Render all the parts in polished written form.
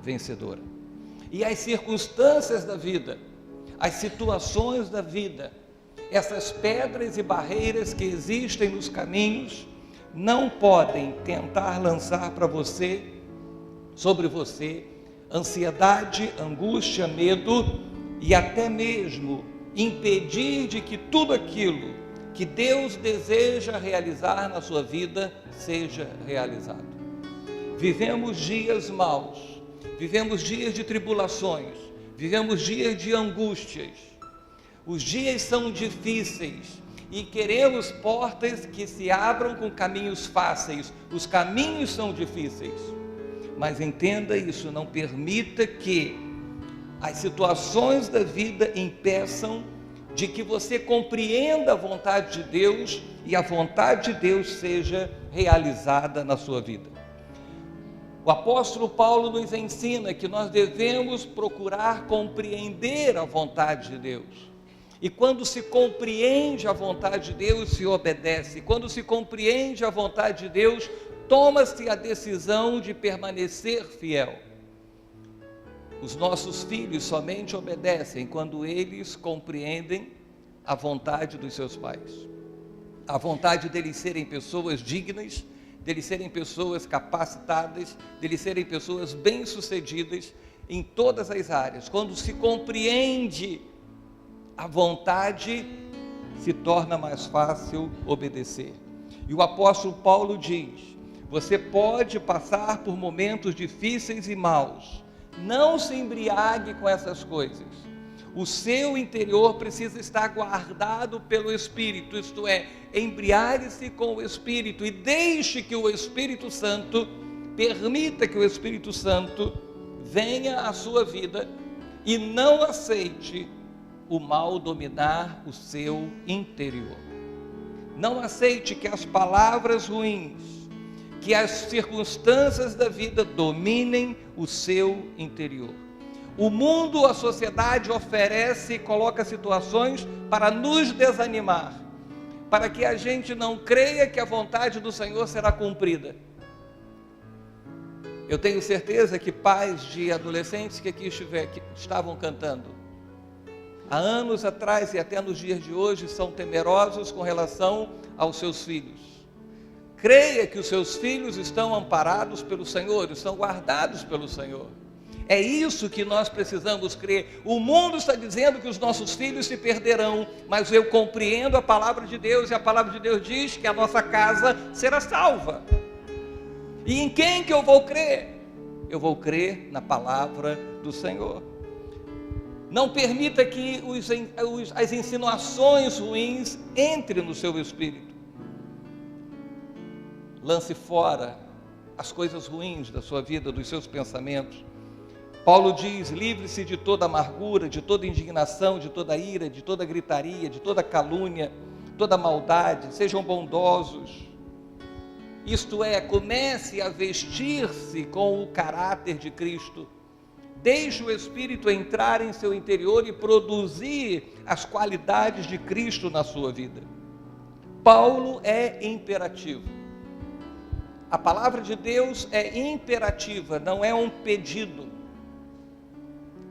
vencedora. E as circunstâncias da vida, as situações da vida, essas pedras e barreiras que existem nos caminhos, não podem tentar lançar sobre você, ansiedade, angústia, medo e até mesmo impedir de que tudo aquilo que Deus deseja realizar na sua vida seja realizado. Vivemos dias maus, vivemos dias de tribulações, vivemos dias de angústias. Os dias são difíceis e queremos portas que se abram com caminhos fáceis. Os caminhos são difíceis, mas entenda isso, não permita que as situações da vida impeçam de que você compreenda a vontade de Deus e a vontade de Deus seja realizada na sua vida. O apóstolo Paulo nos ensina que nós devemos procurar compreender a vontade de Deus. E quando se compreende a vontade de Deus, se obedece. Quando se compreende a vontade de Deus, toma-se a decisão de permanecer fiel. Os nossos filhos somente obedecem quando eles compreendem a vontade dos seus pais. A vontade deles serem pessoas dignas, deles serem pessoas capacitadas, deles serem pessoas bem-sucedidas em todas as áreas. Quando se compreende a vontade, se torna mais fácil obedecer. E o apóstolo Paulo diz: você pode passar por momentos difíceis e maus, não se embriague com essas coisas. O seu interior precisa estar guardado pelo Espírito, isto é, embriague-se com o Espírito e deixe que o Espírito Santo, permita que o Espírito Santo venha à sua vida e não aceite o mal dominar o seu interior. Não aceite que as palavras ruins, que as circunstâncias da vida dominem o seu interior. O mundo, a sociedade oferece e coloca situações para nos desanimar, para que a gente não creia que a vontade do Senhor será cumprida. Eu tenho certeza que pais de adolescentes que aqui estavam cantando, há anos atrás e até nos dias de hoje, são temerosos com relação aos seus filhos. Creia que os seus filhos estão amparados pelo Senhor, estão guardados pelo Senhor. É isso que nós precisamos crer. O mundo está dizendo que os nossos filhos se perderão, mas eu compreendo a palavra de Deus, e a palavra de Deus diz que a nossa casa será salva. E em quem que eu vou crer? Eu vou crer na palavra do Senhor. Não permita que as insinuações ruins entrem no seu espírito. Lance fora as coisas ruins da sua vida, dos seus pensamentos. Paulo diz: livre-se de toda amargura, de toda indignação, de toda ira, de toda gritaria, de toda calúnia, toda maldade, sejam bondosos. Isto é, comece a vestir-se com o caráter de Cristo. Deixe o Espírito entrar em seu interior e produzir as qualidades de Cristo na sua vida. Paulo é imperativo. A palavra de Deus é imperativa, não é um pedido.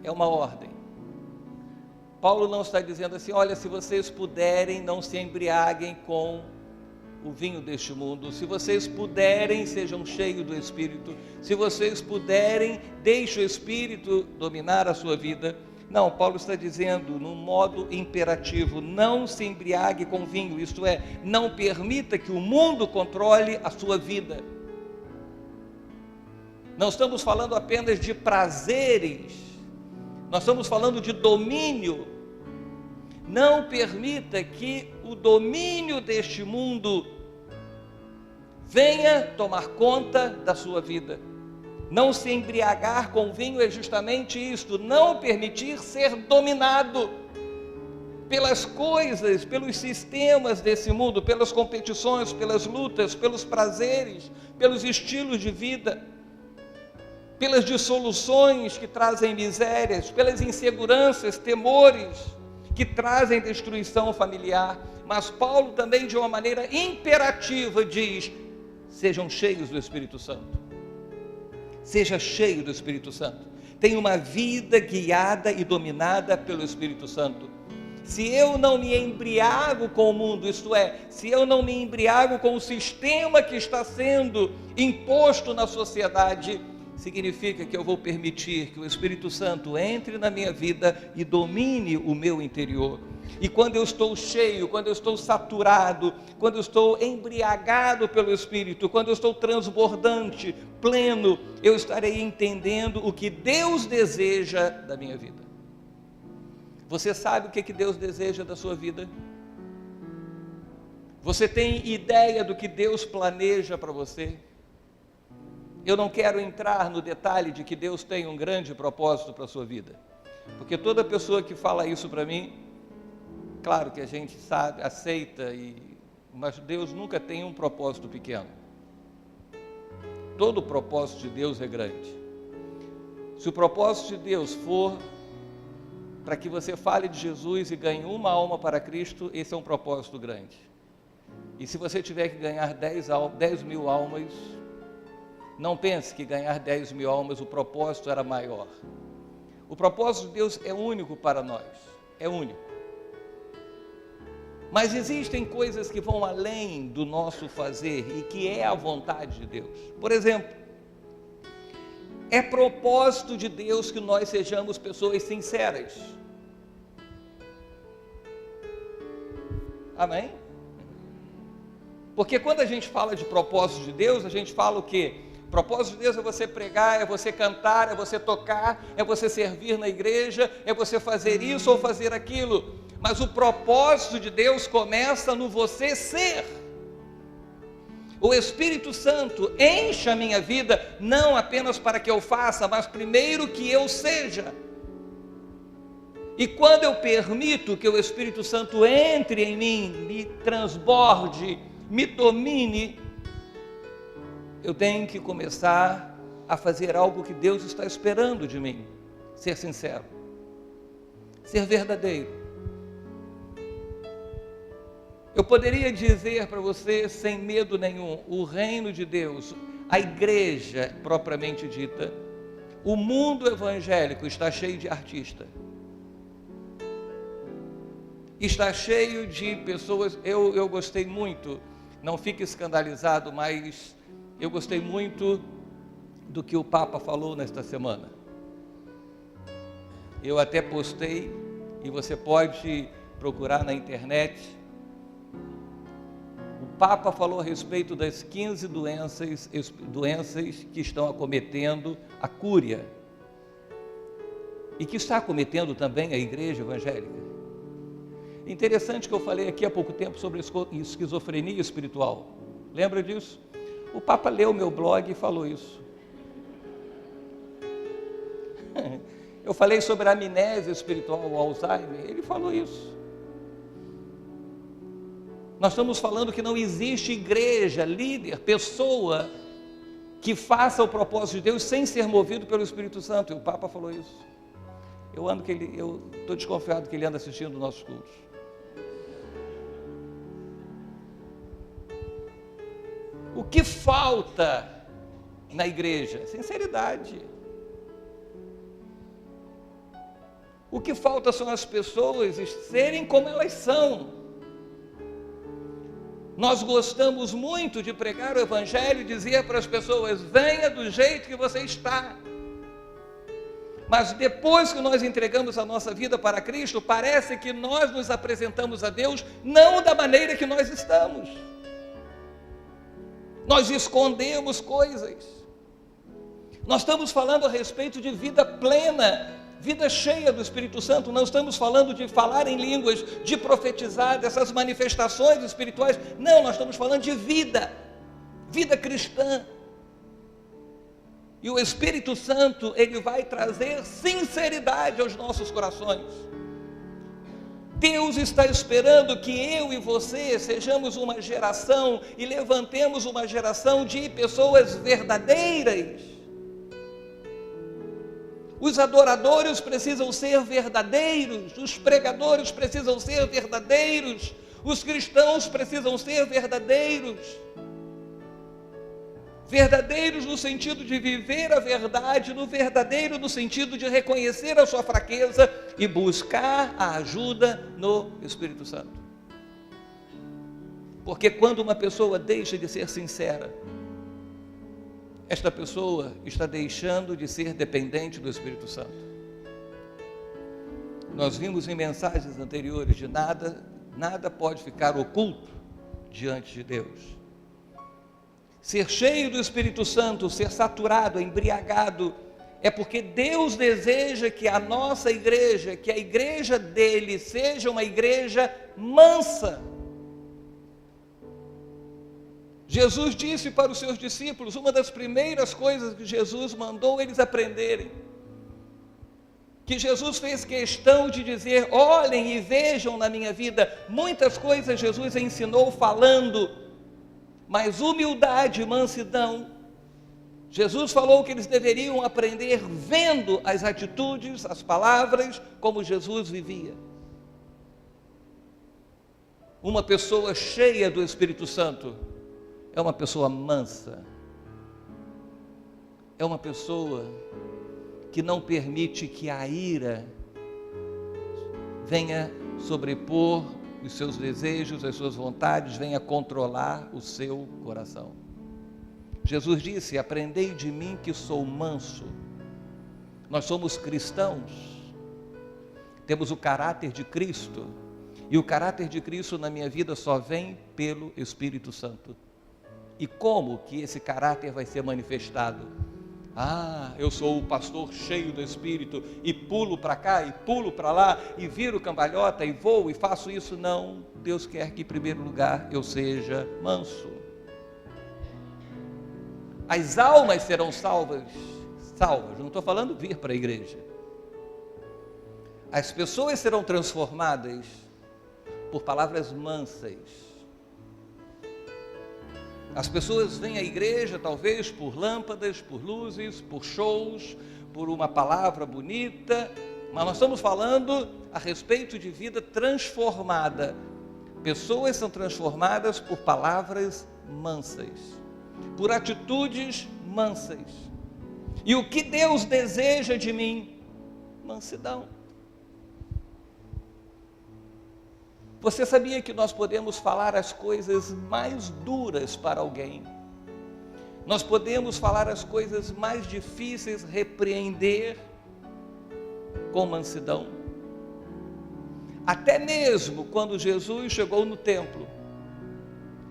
É uma ordem. Paulo não está dizendo assim: olha, se vocês puderem, não se embriaguem com o vinho deste mundo. Se vocês puderem, sejam cheios do Espírito. Se vocês puderem, deixe o Espírito dominar a sua vida. Não, Paulo está dizendo num modo imperativo: não se embriague com vinho, isto é, não permita que o mundo controle a sua vida. Não estamos falando apenas de prazeres, nós estamos falando de domínio. Não permita que o domínio deste mundo venha tomar conta da sua vida. Não se embriagar com vinho é justamente isto: não permitir ser dominado pelas coisas, pelos sistemas desse mundo, pelas competições, pelas lutas, pelos prazeres, pelos estilos de vida, pelas dissoluções que trazem misérias, pelas inseguranças, temores que trazem destruição familiar. Mas Paulo também, de uma maneira imperativa, diz: sejam cheios do Espírito Santo. Seja cheio do Espírito Santo. Tenha uma vida guiada e dominada pelo Espírito Santo. Se eu não me embriago com o mundo, isto é, se eu não me embriago com o sistema que está sendo imposto na sociedade, significa que eu vou permitir que o Espírito Santo entre na minha vida e domine o meu interior. E quando eu estou cheio, quando eu estou saturado, quando eu estou embriagado pelo Espírito, quando eu estou transbordante, pleno, eu estarei entendendo o que Deus deseja da minha vida. Você sabe o que Deus deseja da sua vida? Você tem ideia do que Deus planeja para você? Eu não quero entrar no detalhe de que Deus tem um grande propósito para a sua vida, porque toda pessoa que fala isso para mim, claro que a gente sabe, aceita, mas Deus nunca tem um propósito pequeno. Todo o propósito de Deus é grande. Se o propósito de Deus for para que você fale de Jesus e ganhe uma alma para Cristo, esse é um propósito grande. E se você tiver que ganhar 10 mil almas, não pense que ganhar 10 mil almas, o propósito era maior. O propósito de Deus é único para nós, é único. Mas existem coisas que vão além do nosso fazer e que é a vontade de Deus. Por exemplo, é propósito de Deus que nós sejamos pessoas sinceras. Amém? Porque quando a gente fala de propósito de Deus, a gente fala o quê? Propósito de Deus é você pregar, é você cantar, é você tocar, é você servir na igreja, é você fazer isso ou fazer aquilo. Mas o propósito de Deus começa no você ser. O Espírito Santo enche a minha vida, não apenas para que eu faça, mas primeiro que eu seja. E quando eu permito que o Espírito Santo entre em mim, me transborde, me domine, eu tenho que começar a fazer algo que Deus está esperando de mim. Ser sincero, ser verdadeiro. Eu poderia dizer para você, sem medo nenhum, o reino de Deus, a igreja propriamente dita, o mundo evangélico está cheio de artistas. Está cheio de pessoas, eu gostei muito, não fique escandalizado, mas eu gostei muito do que o Papa falou nesta semana. Eu até postei, e você pode procurar na internet. O Papa falou a respeito das 15 doenças que estão acometendo a Cúria, e que está acometendo também a igreja evangélica. Interessante que eu falei aqui há pouco tempo sobre esquizofrenia espiritual. Lembra disso? O Papa leu meu blog e falou isso. Eu falei sobre a amnésia espiritual, o Alzheimer, ele falou isso. Nós estamos falando que não existe igreja, líder, pessoa que faça o propósito de Deus sem ser movido pelo Espírito Santo. E o Papa falou isso. Eu estou desconfiado que ele anda assistindo nossos cultos. O que falta na igreja? Sinceridade. O que falta são as pessoas serem como elas são. Nós gostamos muito de pregar o Evangelho e dizer para as pessoas: venha do jeito que você está. Mas depois que nós entregamos a nossa vida para Cristo, parece que nós nos apresentamos a Deus não da maneira que nós estamos. Nós escondemos coisas. Nós estamos falando a respeito de vida plena, vida cheia do Espírito Santo. Não estamos falando de falar em línguas, de profetizar, dessas manifestações espirituais. Não, nós estamos falando de vida cristã. E o Espírito Santo, ele vai trazer sinceridade aos nossos corações. Deus está esperando que eu e você sejamos uma geração e levantemos uma geração de pessoas verdadeiras. Os adoradores precisam ser verdadeiros, os pregadores precisam ser verdadeiros, os cristãos precisam ser verdadeiros. Verdadeiros no sentido de viver a verdade, no verdadeiro no sentido de reconhecer a sua fraqueza e buscar a ajuda no Espírito Santo. Porque quando uma pessoa deixa de ser sincera, esta pessoa está deixando de ser dependente do Espírito Santo. Nós vimos em mensagens anteriores de nada pode ficar oculto diante de Deus. Ser cheio do Espírito Santo, ser saturado, embriagado, é porque Deus deseja que a nossa igreja, que a igreja dele seja uma igreja mansa. Jesus disse para os seus discípulos, uma das primeiras coisas que Jesus mandou eles aprenderem, que Jesus fez questão de dizer: olhem e vejam na minha vida. Muitas coisas Jesus ensinou falando, mas humildade e mansidão, Jesus falou que eles deveriam aprender vendo as atitudes, as palavras, como Jesus vivia. Uma pessoa cheia do Espírito Santo é uma pessoa mansa, é uma pessoa que não permite que a ira venha sobrepor os seus desejos, as suas vontades, venha controlar o seu coração. Jesus disse: aprendei de mim que sou manso. Nós somos cristãos, temos o caráter de Cristo, e o caráter de Cristo na minha vida só vem pelo Espírito Santo. E como que esse caráter vai ser manifestado? Eu sou o pastor cheio do Espírito e pulo para cá e pulo para lá e viro cambalhota e vou e faço isso. Não, Deus quer que em primeiro lugar eu seja manso. As almas serão salvas, não estou falando vir para a igreja. As pessoas serão transformadas por palavras mansas. As pessoas vêm à igreja talvez por lâmpadas, por luzes, por shows, por uma palavra bonita, mas nós estamos falando a respeito de vida transformada. Pessoas são transformadas por palavras mansas, por atitudes mansas. E o que Deus deseja de mim? Mansidão. Você sabia que nós podemos falar as coisas mais duras para alguém? Nós podemos falar as coisas mais difíceis, repreender com mansidão. Até mesmo quando Jesus chegou no templo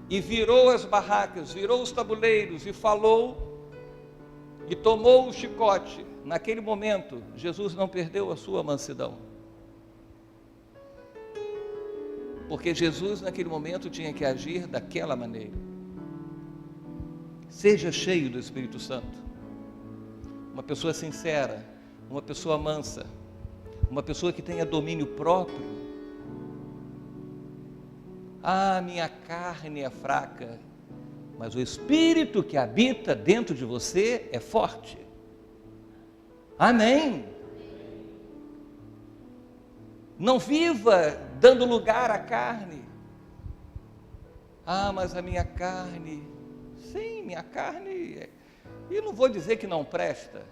e virou as barracas, virou os tabuleiros e falou e tomou o chicote, naquele momento Jesus não perdeu a sua mansidão. Porque Jesus naquele momento tinha que agir daquela maneira. Seja cheio do Espírito Santo. Uma pessoa sincera, uma pessoa mansa, uma pessoa que tenha domínio próprio. Minha carne é fraca, mas o Espírito que habita dentro de você é forte. Amém. Não viva dando lugar à carne. Mas a minha carne, sim, minha carne, e não vou dizer que não presta,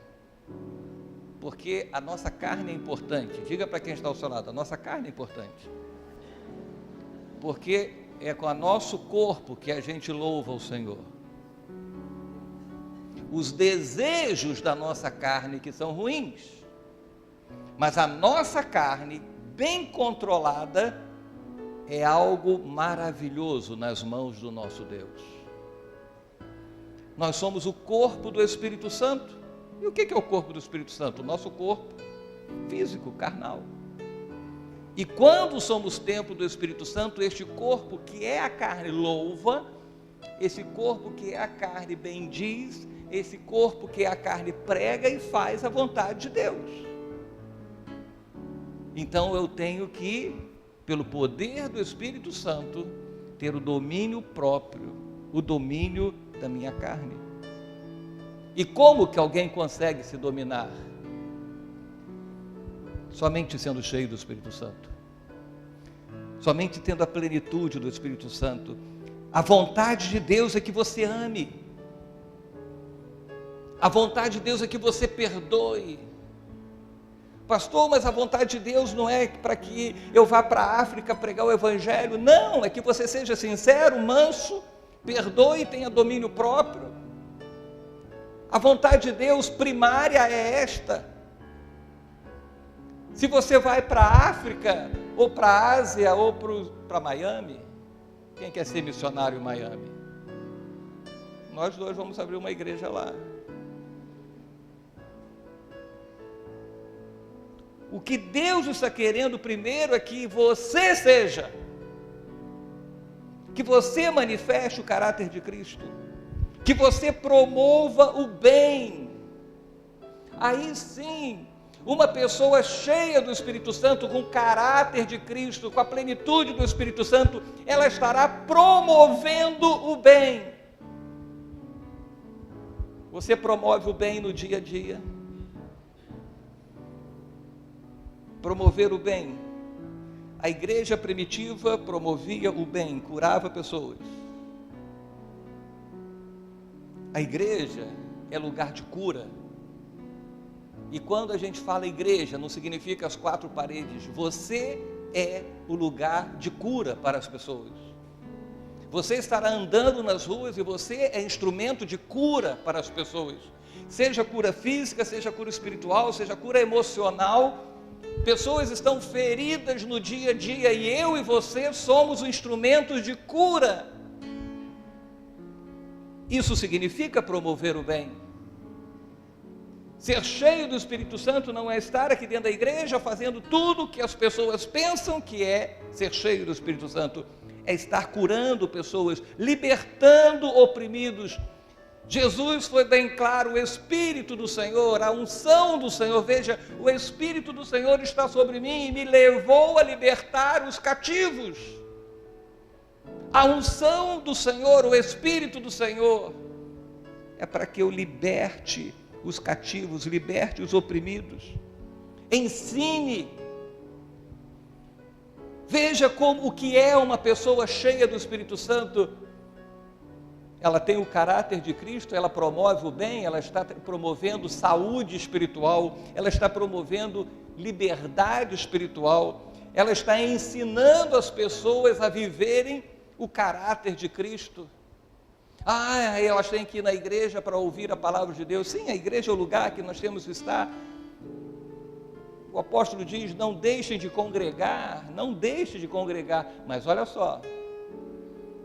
porque a nossa carne é importante. Diga para quem está ao seu lado, a nossa carne é importante, porque é com o nosso corpo que a gente louva o Senhor. Os desejos da nossa carne que são ruins, mas a nossa carne bem controlada é algo maravilhoso nas mãos do nosso Deus. Nós somos o corpo do Espírito Santo. E o que é o corpo do Espírito Santo? O nosso corpo físico, carnal. E quando somos templo do Espírito Santo, este corpo que é a carne louva, esse corpo que é a carne bendiz, esse corpo que é a carne prega e faz a vontade de Deus. Então eu tenho que, pelo poder do Espírito Santo, ter o domínio próprio, o domínio da minha carne. E como que alguém consegue se dominar? Somente sendo cheio do Espírito Santo. Somente tendo a plenitude do Espírito Santo. A vontade de Deus é que você ame. A vontade de Deus é que você perdoe. Pastor, mas a vontade de Deus não é para que eu vá para a África pregar o Evangelho. Não, é que você seja sincero, manso, perdoe e tenha domínio próprio. A vontade de Deus primária é esta. Se você vai para a África, ou para a Ásia, ou para Miami, quem quer ser missionário em Miami? Nós dois vamos abrir uma igreja lá. O que Deus está querendo primeiro é que você seja, que você manifeste o caráter de Cristo, que você promova o bem. Aí sim, uma pessoa cheia do Espírito Santo, com o caráter de Cristo, com a plenitude do Espírito Santo, ela estará promovendo o bem. Você promove o bem no dia a dia? Promover o bem. A igreja primitiva promovia o bem, curava pessoas. A igreja é lugar de cura. E quando a gente fala igreja, não significa as quatro paredes. Você é o lugar de cura para as pessoas. Você estará andando nas ruas e você é instrumento de cura para as pessoas. Seja cura física, seja cura espiritual, seja cura emocional. Pessoas estão feridas no dia a dia e eu e você somos os instrumentos de cura. Isso significa promover o bem. Ser cheio do Espírito Santo não é estar aqui dentro da igreja fazendo tudo que as pessoas pensam que é ser cheio do Espírito Santo. É estar curando pessoas, libertando oprimidos. Jesus foi bem claro, o Espírito do Senhor, a unção do Senhor, veja, o Espírito do Senhor está sobre mim e me levou a libertar os cativos. A unção do Senhor, o Espírito do Senhor, é para que eu liberte os cativos, liberte os oprimidos. Ensine. Veja como o que é uma pessoa cheia do Espírito Santo. Ela tem o caráter de Cristo, ela promove o bem, ela está promovendo saúde espiritual, ela está promovendo liberdade espiritual, ela está ensinando as pessoas a viverem o caráter de Cristo. Elas têm que ir na igreja para ouvir a palavra de Deus. Sim, a igreja é o lugar que nós temos que estar. O apóstolo diz, não deixem de congregar, mas olha só,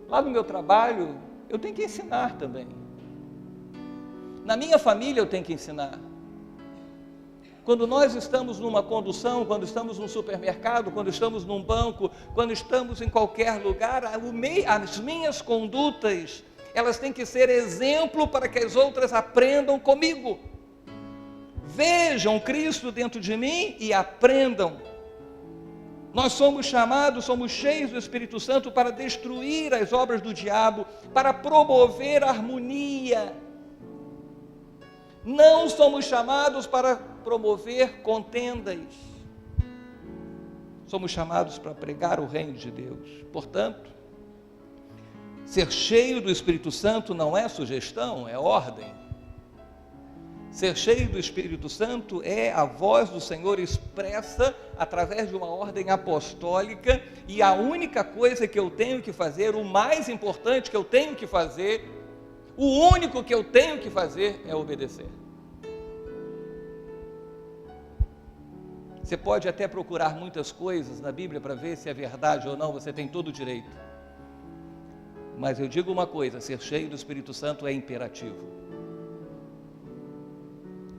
lá no meu trabalho, eu tenho que ensinar também. Na minha família eu tenho que ensinar. Quando nós estamos numa condução, quando estamos num supermercado, quando estamos num banco, quando estamos em qualquer lugar, as minhas condutas, elas têm que ser exemplo para que as outras aprendam comigo. Vejam Cristo dentro de mim e aprendam. Nós somos chamados, somos cheios do Espírito Santo para destruir as obras do diabo, para promover a harmonia. Não somos chamados para promover contendas. Somos chamados para pregar o reino de Deus. Portanto, ser cheio do Espírito Santo não é sugestão, é ordem. Ser cheio do Espírito Santo é a voz do Senhor expressa através de uma ordem apostólica, e a única coisa que eu tenho que fazer, o mais importante que eu tenho que fazer, o único que eu tenho que fazer é obedecer. Você pode até procurar muitas coisas na Bíblia para ver se é verdade ou não, você tem todo o direito. Mas eu digo uma coisa, ser cheio do Espírito Santo é imperativo.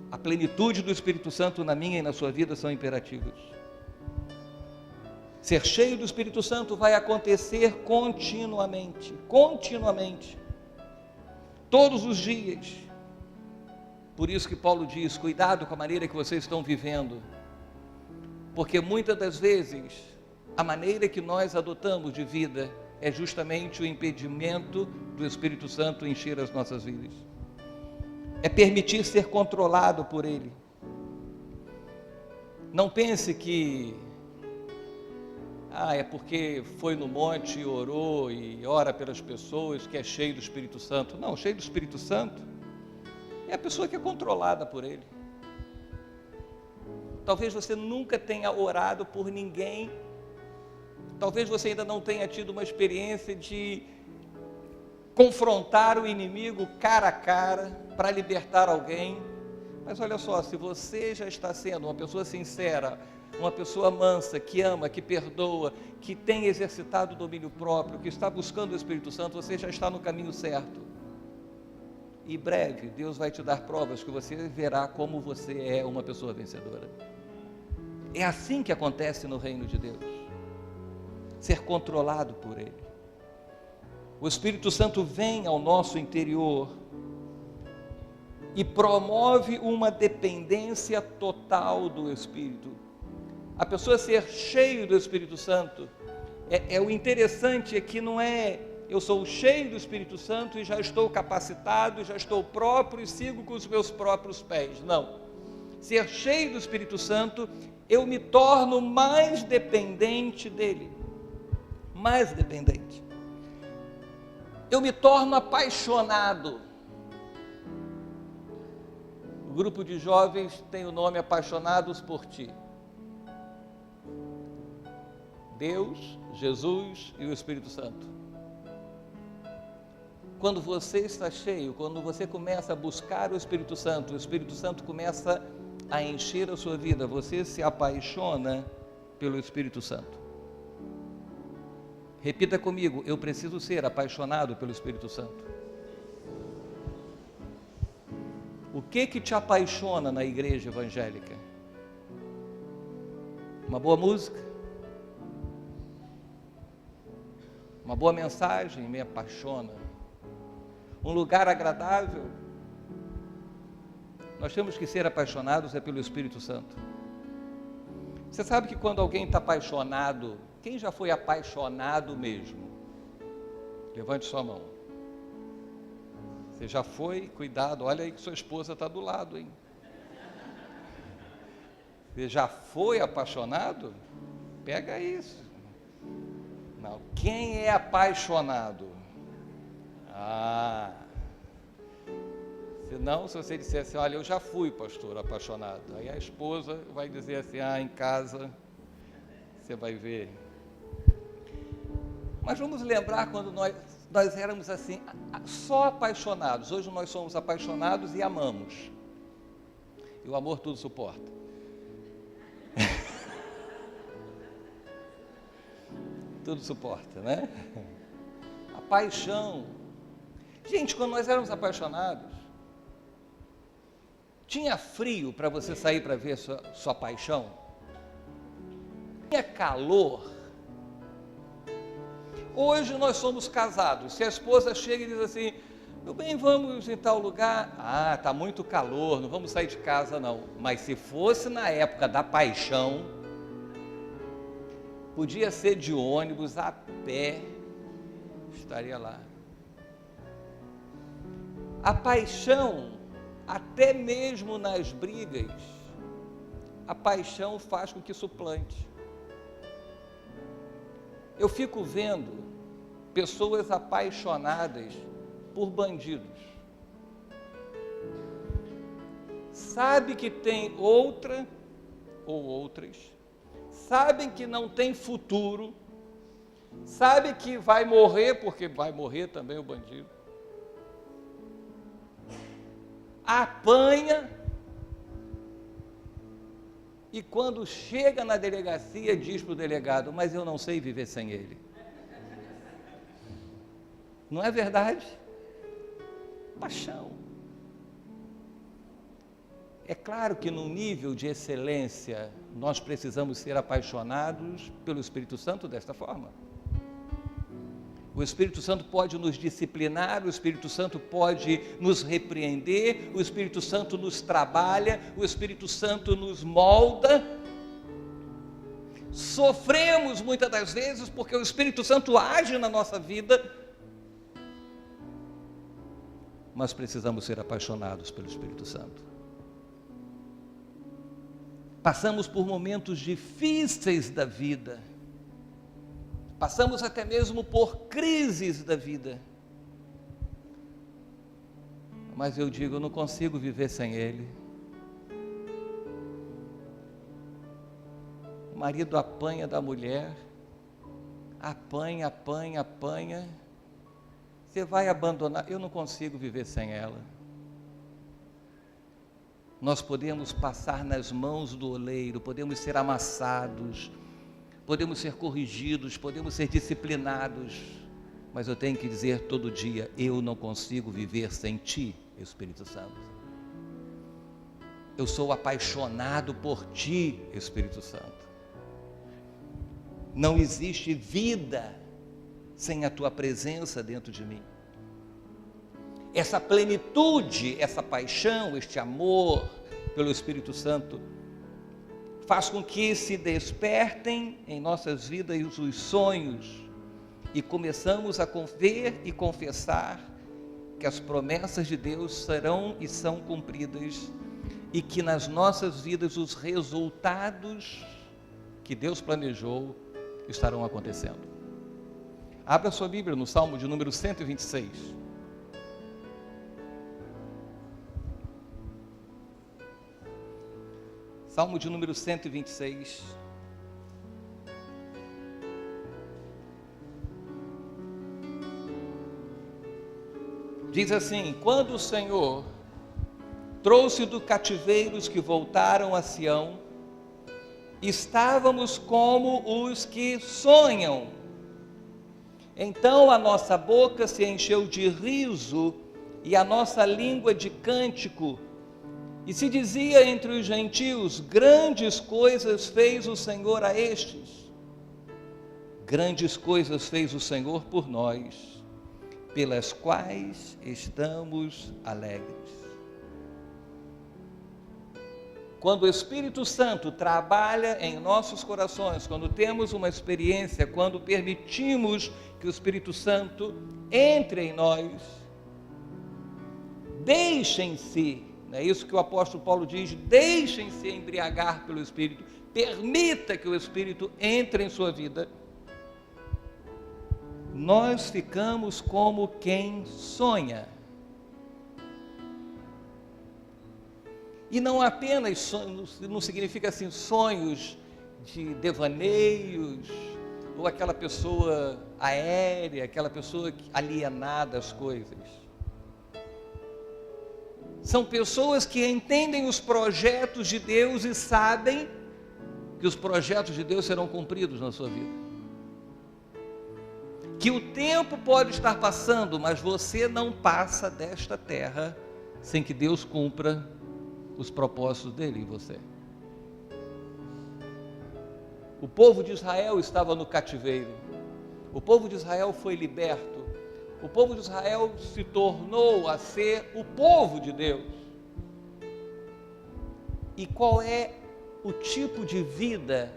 A plenitude do Espírito Santo na minha e na sua vida são imperativos. Ser cheio do Espírito Santo vai acontecer continuamente, todos os dias. Por isso que Paulo diz, cuidado com a maneira que vocês estão vivendo, porque muitas das vezes, a maneira que nós adotamos de vida é justamente o impedimento do Espírito Santo encher as nossas vidas. É permitir ser controlado por Ele. Não pense que, é porque foi no monte, orou e ora pelas pessoas, que é cheio do Espírito Santo. Não, cheio do Espírito Santo É a pessoa que é controlada por ele. Talvez você nunca tenha orado por ninguém. Talvez você ainda não tenha tido uma experiência de confrontar o inimigo cara a cara para libertar alguém. Mas olha só, se você já está sendo uma pessoa sincera, uma pessoa mansa, que ama, que perdoa, que tem exercitado o domínio próprio, que está buscando o Espírito Santo, você já está no caminho certo. E breve, Deus vai te dar provas que você verá como você é uma pessoa vencedora. É assim que acontece no reino de Deus. Ser controlado por Ele. O Espírito Santo vem ao nosso interior e promove uma dependência total do Espírito. A pessoa ser cheio do Espírito Santo, o interessante é que não é eu sou cheio do Espírito Santo e já estou capacitado, já estou próprio e sigo com os meus próprios pés. Não. Ser cheio do Espírito Santo, eu me torno mais dependente dele. Mais dependente. Eu me torno apaixonado. O grupo de jovens tem o nome Apaixonados por Ti. Deus, Jesus e o Espírito Santo. Quando você está cheio, quando você começa a buscar o Espírito Santo começa a encher a sua vida, você se apaixona pelo Espírito Santo. Repita comigo, eu preciso ser apaixonado pelo Espírito Santo. O que te apaixona na igreja evangélica? Uma boa música? Uma boa mensagem me apaixona. Um lugar agradável? Nós temos que ser apaixonados pelo Espírito Santo. Você sabe que quando alguém está apaixonado, quem já foi apaixonado mesmo? Levante sua mão. Você já foi? Cuidado, olha aí que sua esposa está do lado, hein? Você já foi apaixonado? Pega isso. Não, quem é apaixonado? Senão, se você disser assim, olha, eu já fui, pastor, apaixonado. Aí a esposa vai dizer assim, em casa, você vai ver. Mas vamos lembrar quando nós éramos assim, só apaixonados. Hoje nós somos apaixonados e amamos. E o amor tudo suporta. Tudo suporta, né? A paixão. Gente, quando nós éramos apaixonados, tinha frio para você sair para ver sua paixão? Tinha calor? Hoje nós somos casados, se a esposa chega e diz assim, meu bem, vamos em tal lugar, está muito calor, não vamos sair de casa não, mas se fosse na época da paixão, podia ser de ônibus, a pé, estaria lá. A paixão, até mesmo nas brigas, a paixão faz com que suplante. Eu fico vendo pessoas apaixonadas por bandidos. Sabe que tem outra ou outras, sabem que não tem futuro, sabe que vai morrer, porque vai morrer também o bandido. Apanha e quando chega na delegacia diz para o delegado, mas eu não sei viver sem ele. Não é verdade? Paixão. É claro que no nível de excelência nós precisamos ser apaixonados pelo Espírito Santo desta forma. O Espírito Santo pode nos disciplinar, o Espírito Santo pode nos repreender, o Espírito Santo nos trabalha, o Espírito Santo nos molda. Sofremos muitas das vezes porque o Espírito Santo age na nossa vida, mas precisamos ser apaixonados pelo Espírito Santo. Passamos por momentos difíceis da vida, passamos até mesmo por crises da vida, mas eu digo, eu não consigo viver sem ele. O marido apanha da mulher, apanha. Você vai abandonar, eu não consigo viver sem ela. Nós podemos passar nas mãos do oleiro, podemos ser amassados, podemos ser corrigidos, podemos ser disciplinados, mas eu tenho que dizer todo dia, eu não consigo viver sem ti, Espírito Santo. Eu sou apaixonado por ti, Espírito Santo. Não existe vida sem a tua presença dentro de mim. Essa plenitude, essa paixão, este amor pelo Espírito Santo faz com que se despertem em nossas vidas os sonhos e começamos a ver e confessar que as promessas de Deus serão e são cumpridas e que nas nossas vidas os resultados que Deus planejou estarão acontecendo. Abra sua Bíblia no Salmo de número 126. Salmo de número 126. Diz assim: quando o Senhor trouxe do cativeiro os que voltaram a Sião, estávamos como os que sonham. Então a nossa boca se encheu de riso e a nossa língua de cântico. E se dizia entre os gentios: grandes coisas fez o Senhor a estes. Grandes coisas fez o Senhor por nós, pelas quais estamos alegres. Quando o Espírito Santo trabalha em nossos corações, quando temos uma experiência, quando permitimos que o Espírito Santo entre em nós, deixem-se, é isso que o apóstolo Paulo diz, deixem-se embriagar pelo Espírito, permita que o Espírito entre em sua vida. Nós ficamos como quem sonha. E não apenas sonhos, não significa assim sonhos de devaneios, ou aquela pessoa aérea, aquela pessoa alienada às coisas. São pessoas que entendem os projetos de Deus e sabem que os projetos de Deus serão cumpridos na sua vida. Que o tempo pode estar passando, mas você não passa desta terra sem que Deus cumpra os propósitos dele em você. O povo de Israel estava no cativeiro. O povo de Israel foi liberto. O povo de Israel se tornou a ser o povo de Deus. E qual é o tipo de vida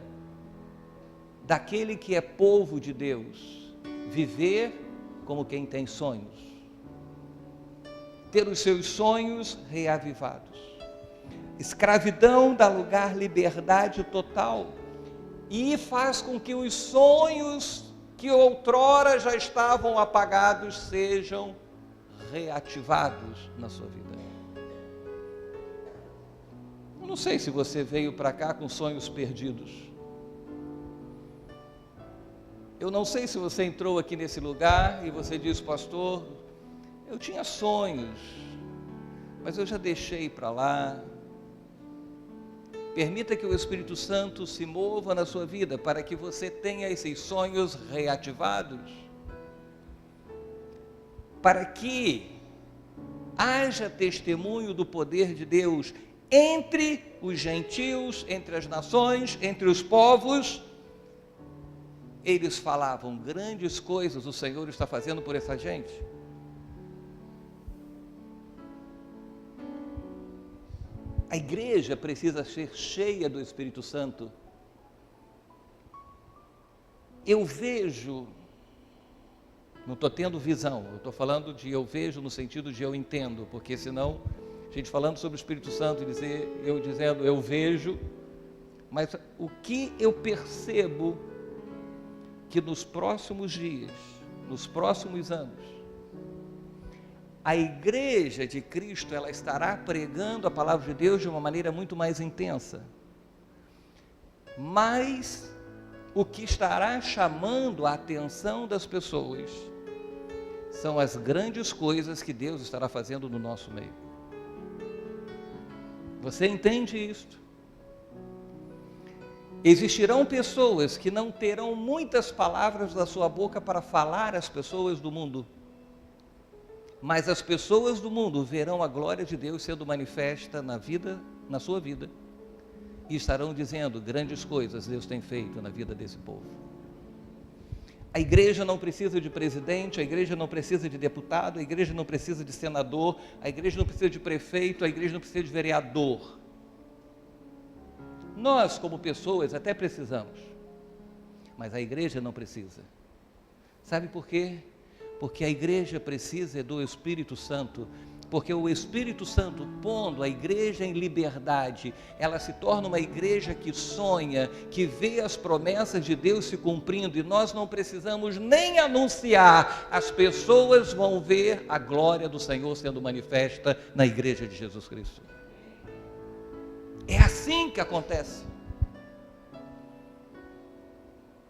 daquele que é povo de Deus? Viver como quem tem sonhos. Ter os seus sonhos reavivados. Escravidão dá lugar à liberdade total e faz com que os sonhos que outrora já estavam apagados sejam reativados na sua vida. Eu não sei se você veio para cá com sonhos perdidos. Eu não sei se você entrou aqui nesse lugar e você diz: pastor, eu tinha sonhos, mas eu já deixei para lá. Permita que o Espírito Santo se mova na sua vida para que você tenha esses sonhos reativados, para que haja testemunho do poder de Deus entre os gentios, entre as nações, entre os povos. Eles falavam: grandes coisas o Senhor está fazendo por essa gente. A igreja precisa ser cheia do Espírito Santo. Eu vejo, não estou tendo visão, eu estou falando de eu vejo no sentido de eu entendo, porque senão, a gente falando sobre o Espírito Santo e eu dizendo eu vejo, mas o que eu percebo que nos próximos dias, nos próximos anos, a igreja de Cristo, ela estará pregando a palavra de Deus de uma maneira muito mais intensa. Mas o que estará chamando a atenção das pessoas são as grandes coisas que Deus estará fazendo no nosso meio. Você entende isto? Existirão pessoas que não terão muitas palavras da sua boca para falar às pessoas do mundo, mas as pessoas do mundo verão a glória de Deus sendo manifesta na sua vida, e estarão dizendo: grandes coisas Deus tem feito na vida desse povo. A igreja não precisa de presidente, a igreja não precisa de deputado, a igreja não precisa de senador, a igreja não precisa de prefeito, a igreja não precisa de vereador. Nós, como pessoas, até precisamos, mas a igreja não precisa. Sabe por quê? Porque a igreja precisa do Espírito Santo, porque o Espírito Santo, pondo a igreja em liberdade, ela se torna uma igreja que sonha, que vê as promessas de Deus se cumprindo, e nós não precisamos nem anunciar, as pessoas vão ver a glória do Senhor sendo manifesta na igreja de Jesus Cristo. É assim que acontece.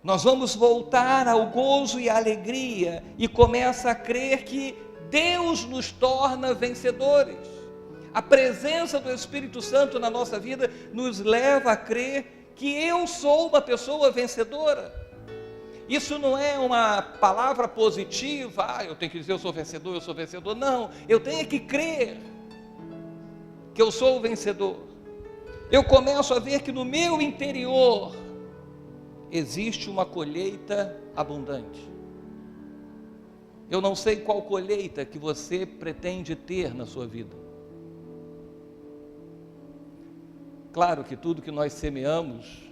Nós vamos voltar ao gozo e à alegria, e começa a crer que Deus nos torna vencedores. A presença do Espírito Santo na nossa vida nos leva a crer que eu sou uma pessoa vencedora. Isso não é uma palavra positiva, eu tenho que dizer eu sou vencedor. Não, eu tenho que crer que eu sou o vencedor. Eu começo a ver que no meu interior existe uma colheita abundante. Eu não sei qual colheita que você pretende ter na sua vida. Claro que tudo que nós semeamos,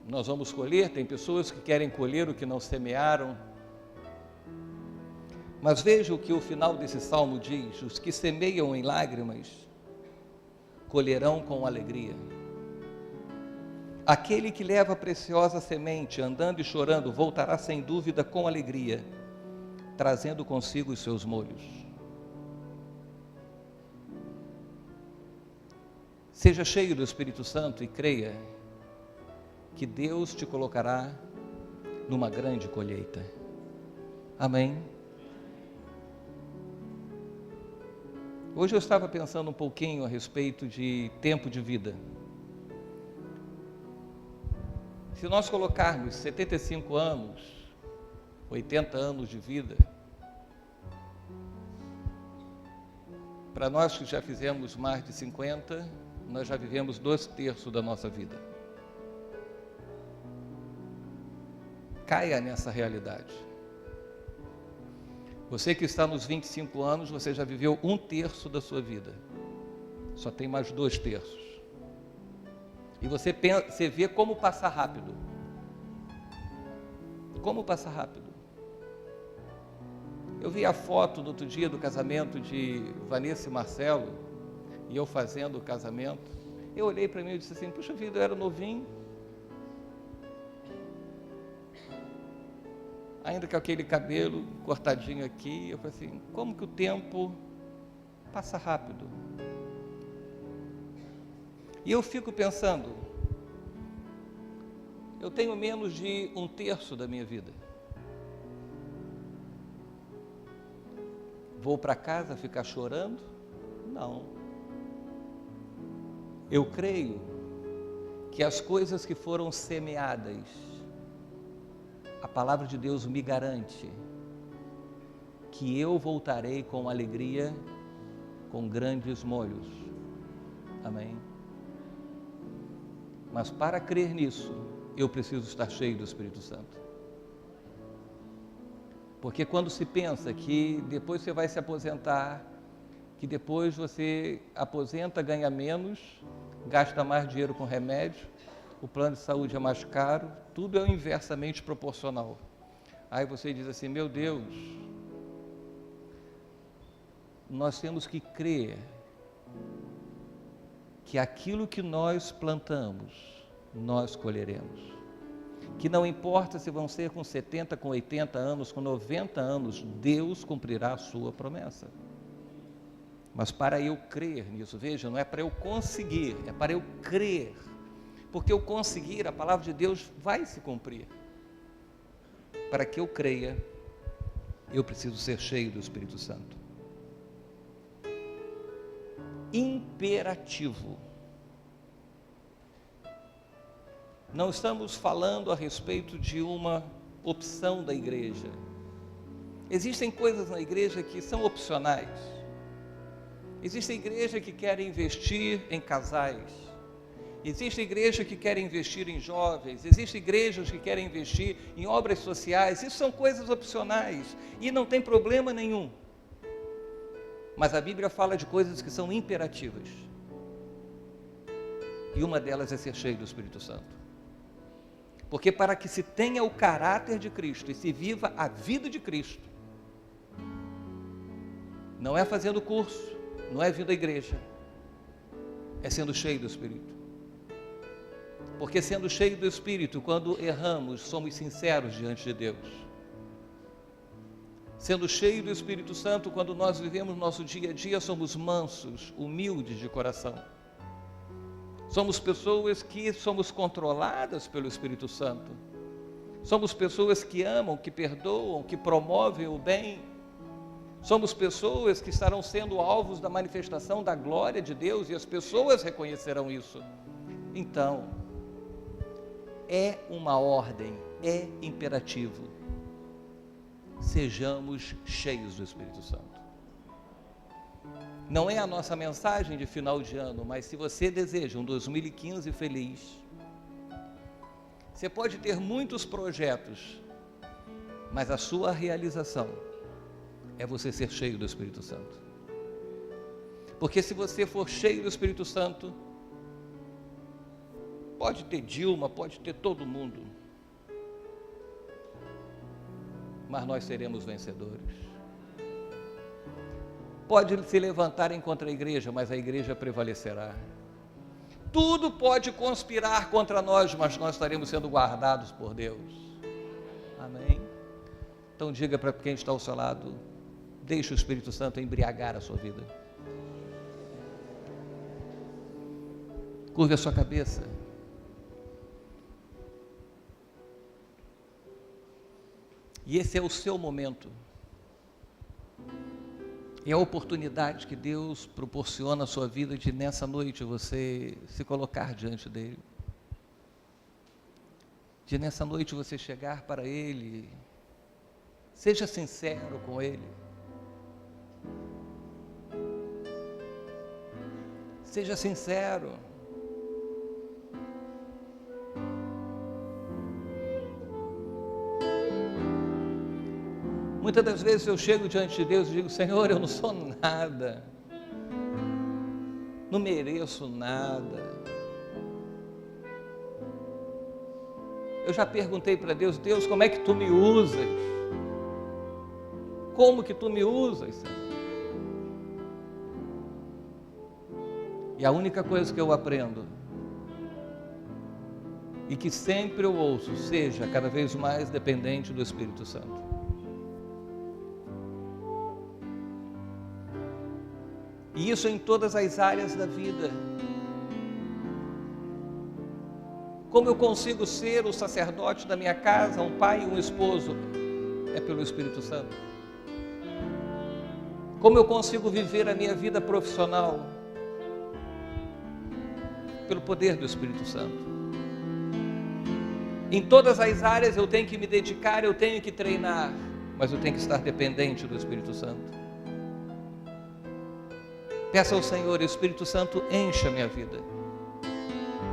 nós vamos colher. Tem pessoas que querem colher o que não semearam. Mas veja o que o final desse salmo diz: os que semeiam em lágrimas, colherão com alegria. Aquele que leva a preciosa semente, andando e chorando, voltará sem dúvida com alegria, trazendo consigo os seus molhos. Seja cheio do Espírito Santo e creia que Deus te colocará numa grande colheita. Amém? Hoje eu estava pensando um pouquinho a respeito de tempo de vida. Se nós colocarmos 75 anos, 80 anos de vida, para nós que já fizemos mais de 50, nós já vivemos 2/3 da nossa vida. Caia nessa realidade. Você que está nos 25 anos, você já viveu 1/3 da sua vida. Só tem mais 2/3. E você vê como passa rápido. Como passa rápido. Eu vi a foto do outro dia do casamento de Vanessa e Marcelo, e eu fazendo o casamento. Eu olhei para mim e disse assim: puxa vida, eu era novinho. Ainda com aquele cabelo cortadinho aqui, eu falei assim: como que o tempo passa rápido? E eu fico pensando, eu tenho menos de 1/3 da minha vida. Vou para casa ficar chorando? Não. Eu creio que as coisas que foram semeadas, a palavra de Deus me garante que eu voltarei com alegria, com grandes molhos. Amém? Mas para crer nisso, eu preciso estar cheio do Espírito Santo. Porque quando se pensa que depois você vai se aposentar, que depois você aposenta, ganha menos, gasta mais dinheiro com remédio, o plano de saúde é mais caro, tudo é inversamente proporcional. Aí você diz assim: meu Deus, nós temos que crer que aquilo que nós plantamos, nós colheremos. Que não importa se vão ser com 70, com 80 anos, com 90 anos, Deus cumprirá a sua promessa. Mas para eu crer nisso, veja, não é para eu conseguir, é para eu crer. Porque eu conseguir, a palavra de Deus vai se cumprir. Para que eu creia, eu preciso ser cheio do Espírito Santo. Imperativo. Não estamos falando a respeito de uma opção da igreja. Existem coisas na igreja que são opcionais. Existe igreja que quer investir em casais. Existe igreja que quer investir em jovens. Existem igrejas que querem investir em obras sociais. Isso são coisas opcionais e não tem problema nenhum. Mas a Bíblia fala de coisas que são imperativas. E uma delas é ser cheio do Espírito Santo. Porque para que se tenha o caráter de Cristo e se viva a vida de Cristo, não é fazendo curso, não é vindo à igreja, é sendo cheio do Espírito. Porque sendo cheio do Espírito, quando erramos, somos sinceros diante de Deus. Sendo cheio do Espírito Santo, quando nós vivemos nosso dia a dia, somos mansos, humildes de coração. Somos pessoas que somos controladas pelo Espírito Santo. Somos pessoas que amam, que perdoam, que promovem o bem. Somos pessoas que estarão sendo alvos da manifestação da glória de Deus e as pessoas reconhecerão isso. Então, é uma ordem, é imperativo. Sejamos cheios do Espírito Santo. Não é a nossa mensagem de final de ano, mas se você deseja um 2015 feliz, você pode ter muitos projetos, mas a sua realização é você ser cheio do Espírito Santo. Porque se você for cheio do Espírito Santo, pode ter Dilma, pode ter todo mundo, mas nós seremos vencedores. Pode se levantarem contra a igreja, mas a igreja prevalecerá. Tudo pode conspirar contra nós, mas nós estaremos sendo guardados por Deus. Amém? Então diga para quem está ao seu lado, deixe o Espírito Santo embriagar a sua vida. Curve a sua cabeça. E esse é o seu momento. É a oportunidade que Deus proporciona à sua vida de nessa noite você se colocar diante dEle. De nessa noite você chegar para Ele. Seja sincero com Ele. Seja sincero. Muitas das vezes eu chego diante de Deus e digo, Senhor, eu não sou nada, não mereço nada. Eu já perguntei para Deus, Deus, como é que Tu me usas? Como que Tu me usas, Senhor? E a única coisa que eu aprendo, e que sempre eu ouço, seja cada vez mais dependente do Espírito Santo. E isso em todas as áreas da vida. Como eu consigo ser o sacerdote da minha casa, um pai e um esposo? É pelo Espírito Santo. Como eu consigo viver a minha vida profissional? Pelo poder do Espírito Santo. Em todas as áreas eu tenho que me dedicar, eu tenho que treinar, mas eu tenho que estar dependente do Espírito Santo. Peça ao Senhor, Espírito Santo, encha a minha vida,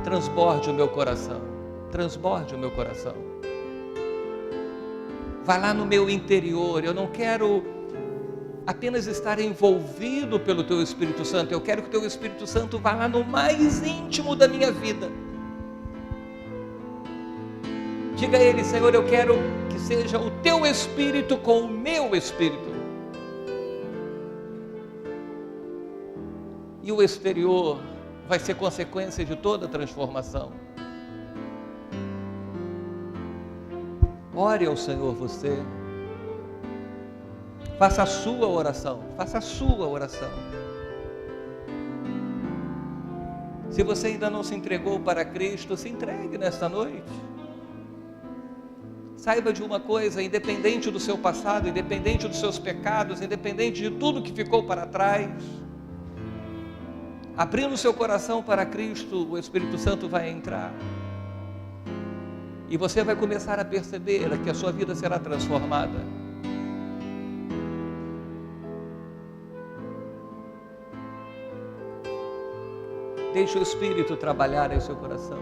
transborde o meu coração, transborde o meu coração. Vá lá no meu interior, eu não quero apenas estar envolvido pelo Teu Espírito Santo, eu quero que o Teu Espírito Santo vá lá no mais íntimo da minha vida. Diga a Ele, Senhor, eu quero que seja o Teu Espírito com o meu Espírito. E o exterior vai ser consequência de toda a transformação. Ore ao Senhor você. Faça a sua oração. Faça a sua oração. Se você ainda não se entregou para Cristo, se entregue nesta noite. Saiba de uma coisa, independente do seu passado, independente dos seus pecados, independente de tudo que ficou para trás, abrindo o seu coração para Cristo, o Espírito Santo vai entrar. E você vai começar a perceber que a sua vida será transformada. Deixe o Espírito trabalhar em seu coração.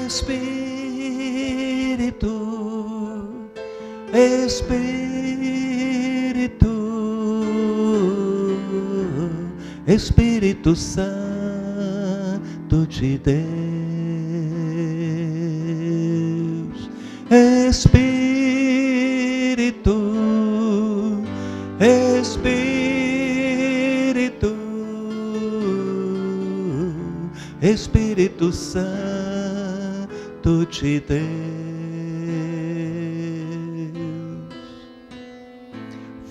Espírito, Espírito, Espírito Santo de Deus, Espírito, Espírito, Espírito Santo de Deus,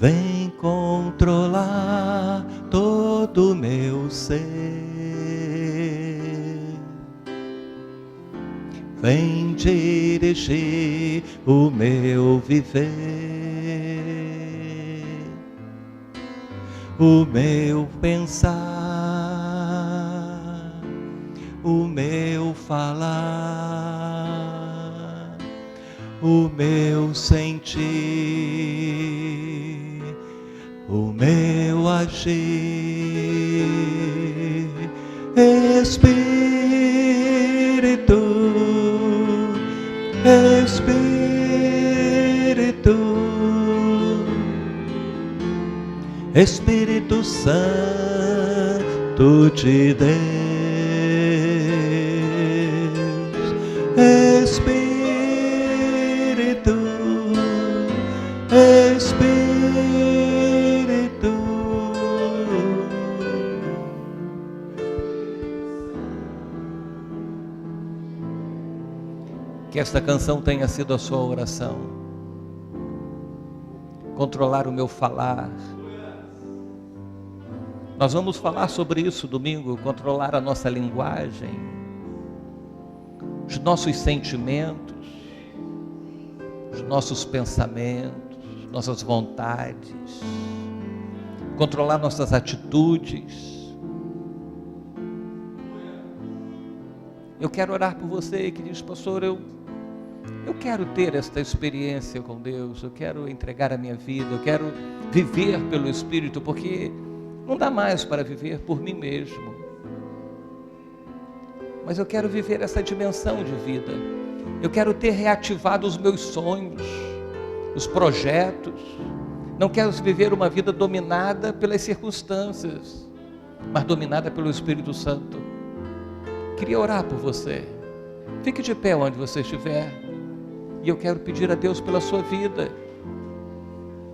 vem controlar todo o meu ser, vem dirigir o meu viver, o meu pensar, o meu falar, o meu sentir, o meu agir. Espírito, Espírito, Espírito Santo de Deus, Espírito, Espírito. Que esta canção tenha sido a sua oração. Controlar o meu falar. Nós vamos falar sobre isso domingo, controlar a nossa linguagem, os nossos sentimentos, os nossos pensamentos, nossas vontades, controlar nossas atitudes. Eu quero orar por você que diz: pastor, eu quero ter esta experiência com Deus, eu quero entregar a minha vida, eu quero viver pelo Espírito, porque não dá mais para viver por mim mesmo. Mas eu quero viver essa dimensão de vida. Eu quero ter reativado os meus sonhos, os projetos. Não quero viver uma vida dominada pelas circunstâncias, mas dominada pelo Espírito Santo. Queria orar por você. Fique de pé onde você estiver. E eu quero pedir a Deus pela sua vida.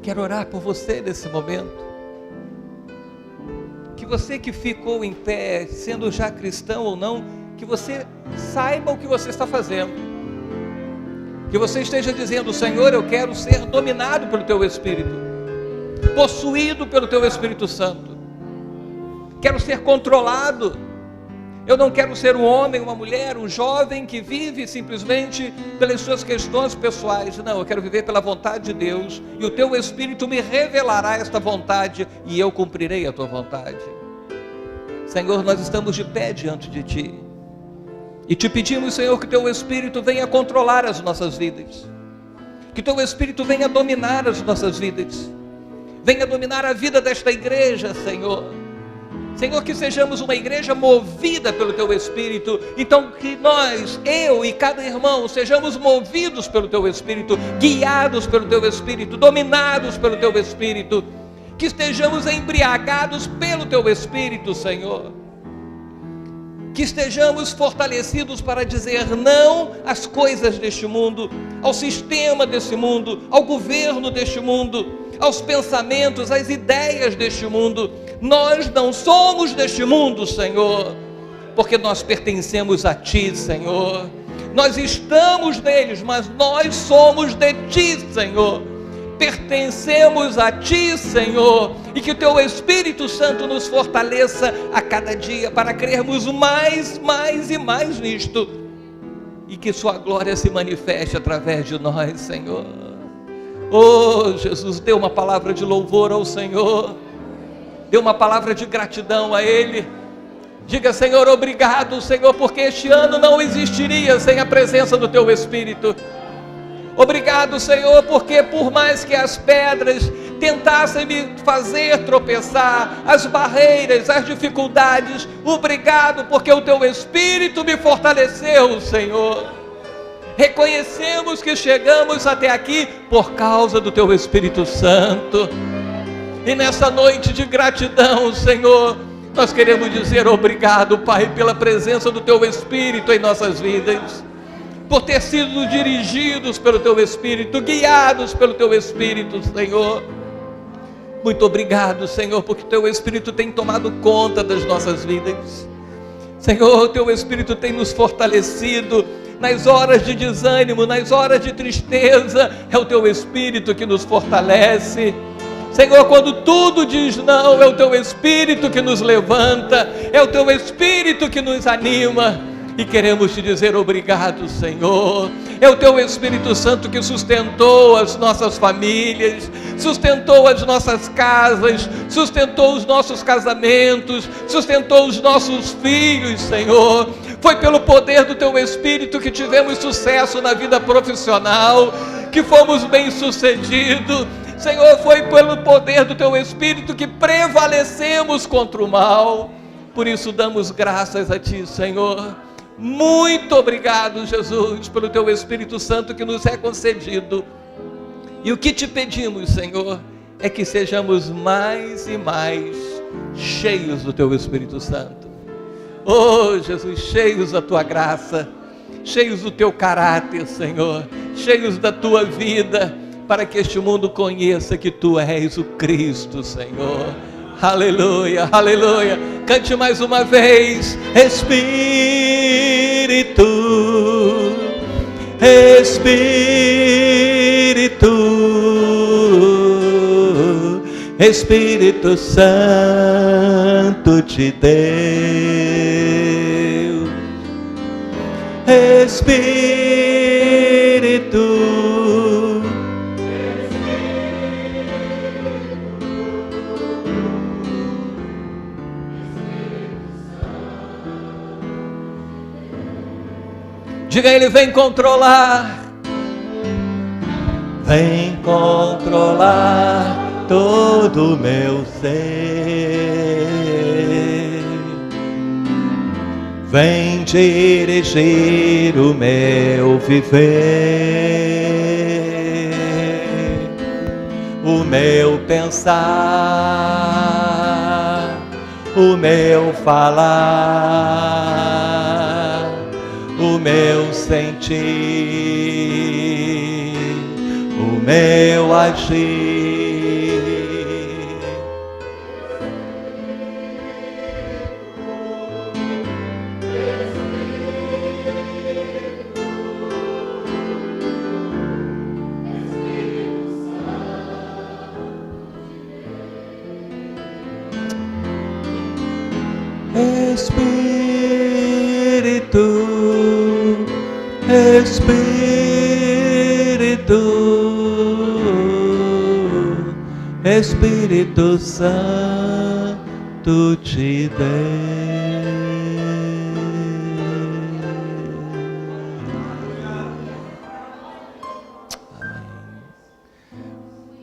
Quero orar por você nesse momento. Que você que ficou em pé, sendo já cristão ou não, que você saiba o que você está fazendo. Que você esteja dizendo: Senhor, eu quero ser dominado pelo Teu Espírito, possuído pelo Teu Espírito Santo. Quero ser controlado. Eu não quero ser um homem, uma mulher, um jovem que vive simplesmente pelas suas questões pessoais. Não, eu quero viver pela vontade de Deus, e o Teu Espírito me revelará esta vontade, e eu cumprirei a Tua vontade. Senhor, nós estamos de pé diante de Ti, e Te pedimos, Senhor, que Teu Espírito venha controlar as nossas vidas, que Teu Espírito venha dominar as nossas vidas, venha dominar a vida desta igreja, Senhor. Senhor, que sejamos uma igreja movida pelo Teu Espírito. Então que nós, eu e cada irmão, sejamos movidos pelo Teu Espírito, guiados pelo Teu Espírito, dominados pelo Teu Espírito, que estejamos embriagados pelo Teu Espírito, Senhor, que estejamos fortalecidos para dizer não às coisas deste mundo, ao sistema desse mundo, ao governo deste mundo, aos pensamentos, às ideias deste mundo. Nós não somos deste mundo, Senhor, porque nós pertencemos a Ti, Senhor. Nós estamos neles, mas nós somos de Ti, Senhor. Pertencemos a Ti, Senhor, e que o Teu Espírito Santo nos fortaleça a cada dia para crermos mais e mais nisto, e que Sua glória se manifeste através de nós, Senhor. Oh Jesus, dê uma palavra de louvor ao Senhor, dê uma palavra de gratidão a Ele. Diga: Senhor, obrigado, Senhor, porque este ano não existiria sem a presença do Teu Espírito. Obrigado, Senhor, porque por mais que as pedras tentassem me fazer tropeçar, as barreiras, as dificuldades, obrigado porque o Teu Espírito me fortaleceu, Senhor. Reconhecemos que chegamos até aqui por causa do Teu Espírito Santo. E nessa noite de gratidão, Senhor, nós queremos dizer obrigado, Pai, pela presença do Teu Espírito em nossas vidas, por ter sido dirigidos pelo Teu Espírito, guiados pelo Teu Espírito, Senhor. Muito obrigado, Senhor, porque o Teu Espírito tem tomado conta das nossas vidas. Senhor, o Teu Espírito tem nos fortalecido nas horas de desânimo, nas horas de tristeza. É o Teu Espírito que nos fortalece. Senhor, quando tudo diz não, é o Teu Espírito que nos levanta, é o Teu Espírito que nos anima. E queremos Te dizer obrigado, Senhor. É o Teu Espírito Santo que sustentou as nossas famílias, sustentou as nossas casas, sustentou os nossos casamentos, sustentou os nossos filhos, Senhor. Foi pelo poder do Teu Espírito que tivemos sucesso na vida profissional, que fomos bem-sucedidos. Senhor, foi pelo poder do Teu Espírito que prevalecemos contra o mal. Por isso damos graças a Ti, Senhor. Muito obrigado, Jesus, pelo Teu Espírito Santo que nos é concedido. E o que Te pedimos, Senhor, é que sejamos mais e mais cheios do Teu Espírito Santo. Oh, Jesus, cheios da Tua graça, cheios do Teu caráter, Senhor, cheios da Tua vida, para que este mundo conheça que Tu és o Cristo, Senhor. Aleluia, aleluia. Cante mais uma vez. Espírito, Espírito, Espírito Santo te deu. Espírito, diga a Ele: vem controlar, vem controlar todo o meu ser, vem dirigir o meu viver, o meu pensar, o meu falar, o meu sentir, o meu agir. Espírito, Espírito, Espírito Santo te deu.